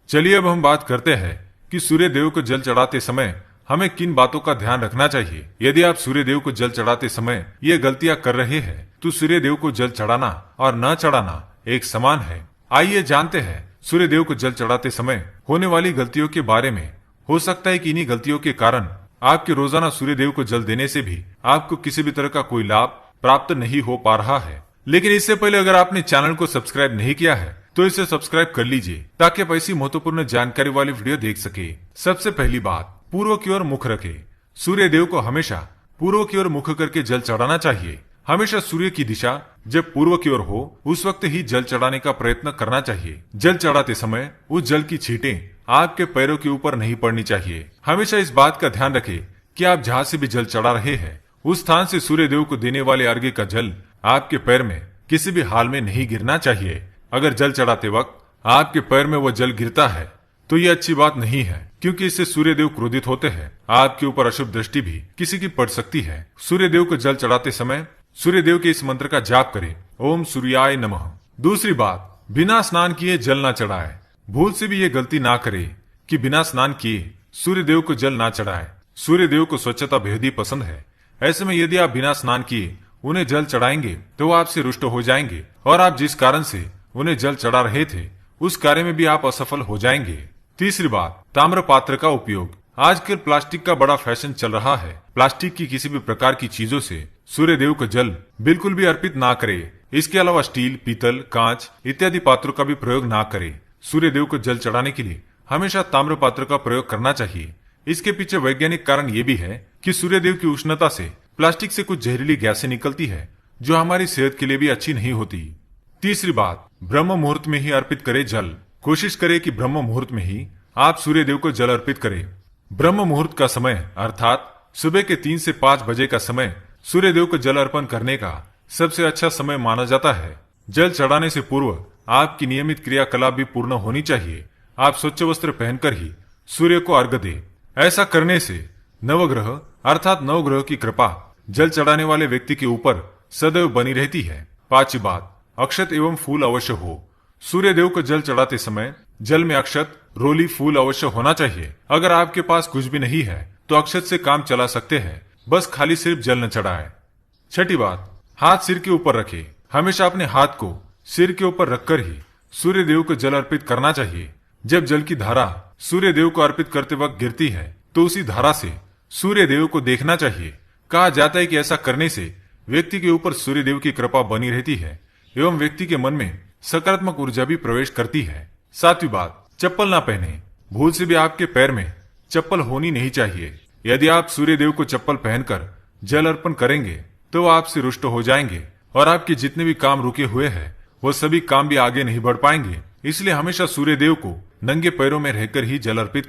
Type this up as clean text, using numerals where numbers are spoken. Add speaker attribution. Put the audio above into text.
Speaker 1: चलिए अब हम बात करते हैं कि सूर्य देव को जल चढ़ाते समय हमें किन बातों का ध्यान रखना चाहिए। यदि आप सूर्य देव को जल चढ़ाते समय ये गलतियां कर रहे हैं तो सूर्य देव को जल चढ़ाना और न चढ़ाना एक समान है। आइए जानते हैं सूर्य देव को जल चढ़ाते समय होने वाली गलतियों के बारे में। हो सकता है कि इन्हीं गलतियों के कारण आपके रोजाना सूर्य देव को जल देने से भी आपको किसी भी तरह का कोई लाभ प्राप्त नहीं हो पा रहा है। लेकिन इससे पहले अगर आपने चैनल को सब्सक्राइब नहीं किया है तो इसे सब्सक्राइब कर लीजिए ताकि आप ऐसी महत्वपूर्ण जानकारी वाली वीडियो देख सके। सबसे पहली बात, पूर्व की ओर मुख रखे। सूर्य देव को हमेशा पूर्व की ओर मुख करके जल चढ़ाना चाहिए। हमेशा सूर्य की दिशा जब पूर्व की ओर हो उस वक्त ही जल चढ़ाने का प्रयत्न करना चाहिए। जल चढ़ाते समय उस जल की छींटें आपके पैरों के ऊपर नहीं पड़नी चाहिए। हमेशा इस बात का ध्यान रखें कि आप जहाँ से भी जल चढ़ा रहे हैं उस स्थान से सूर्य देव को देने वाले अर्घ्य का जल आपके पैर में किसी भी हाल में नहीं गिरना चाहिए। अगर जल चढ़ाते वक्त आपके पैर में वो जल गिरता है तो ये अच्छी बात नहीं है, क्योंकि इससे सूर्य देव क्रोधित होते हैं। आपके ऊपर अशुभ दृष्टि भी किसी की पड़ सकती है। सूर्य देव को जल चढ़ाते समय सूर्य देव के इस मंत्र का जाप करें, ओम सूर्याय नमः। दूसरी बात, बिना स्नान किए जल ना चढ़ाए। भूल से भी ये गलती ना करे कि बिना स्नान किए सूर्य देव को जल ना चढ़ाए। सूर्य देव को स्वच्छता बेहद ही पसंद है। ऐसे में यदि आप बिना स्नान किए उन्हें जल चढ़ाएंगे तो वो आपसे रुष्ट हो जाएंगे और आप जिस कारण से उन्हें जल चढ़ा रहे थे उस कार्य में भी आप असफल हो जाएंगे। तीसरी बात, ताम्र पात्र का उपयोग। आजकल प्लास्टिक का बड़ा फैशन चल रहा है। प्लास्टिक की किसी भी प्रकार की चीजों से सूर्य देव को जल बिल्कुल भी अर्पित ना करे। इसके अलावा स्टील, पीतल, कांच इत्यादि पात्रों का भी प्रयोग ना करे। सूर्य देव को जल चढ़ाने के लिए हमेशा ताम्र पात्र का प्रयोग करना चाहिए। इसके पीछे वैज्ञानिक कारण ये भी है कि सूर्य देव की उष्णता से प्लास्टिक से कुछ जहरीली गैसें निकलती है जो हमारी सेहत के लिए भी अच्छी नहीं होती। तीसरी बात, ब्रह्म मुहूर्त में ही अर्पित करें जल। कोशिश करें कि ब्रह्म मुहूर्त में ही आप सूर्य देव को जल अर्पित करें। ब्रह्म मुहूर्त का समय अर्थात सुबह के 3 से 5 बजे का समय सूर्य देव को जल अर्पण करने का सबसे अच्छा समय माना जाता है। जल चढ़ाने से पूर्व आपकी नियमित क्रियाकलाप भी पूर्ण होनी चाहिए। आप स्वच्छ वस्त्र पहनकर ही सूर्य को अर्घ्य दें। ऐसा करने से नवग्रह अर्थात नवग्रह की कृपा जल चढ़ाने वाले व्यक्ति के ऊपर सदैव बनी रहती है। पांचवी बात, अक्षत एवं फूल अवश्य हो। सूर्य देव को जल चढ़ाते समय जल में अक्षत, रोली, फूल अवश्य होना चाहिए। अगर आपके पास कुछ भी नहीं है तो अक्षत से काम चला सकते हैं, बस खाली सिर्फ जल न चढ़ाए। छठी बात, हाथ सिर के ऊपर रखे। हमेशा अपने हाथ को सिर के ऊपर रखकर ही सूर्य देव को जल अर्पित करना चाहिए। जब जल की धारा सूर्य देव को अर्पित करते वक्त गिरती है तो उसी धारा से सूर्य देव को देखना चाहिए। कहा जाता है कि ऐसा करने से व्यक्ति के ऊपर सूर्य देव की कृपा बनी रहती है एवं व्यक्ति के मन में सकारात्मक ऊर्जा भी प्रवेश करती है। सातवीं बात, चप्पल ना पहने। भूल से भी आपके पैर में चप्पल होनी नहीं चाहिए। यदि आप सूर्य देव को चप्पल पहनकर जल अर्पण करेंगे तो वो आपसे रुष्ट हो जाएंगे और आपके जितने भी काम रुके हुए हैं वो सभी काम भी आगे नहीं बढ़ पाएंगे। इसलिए हमेशा सूर्य देव को नंगे पैरों में रहकर ही जल अर्पित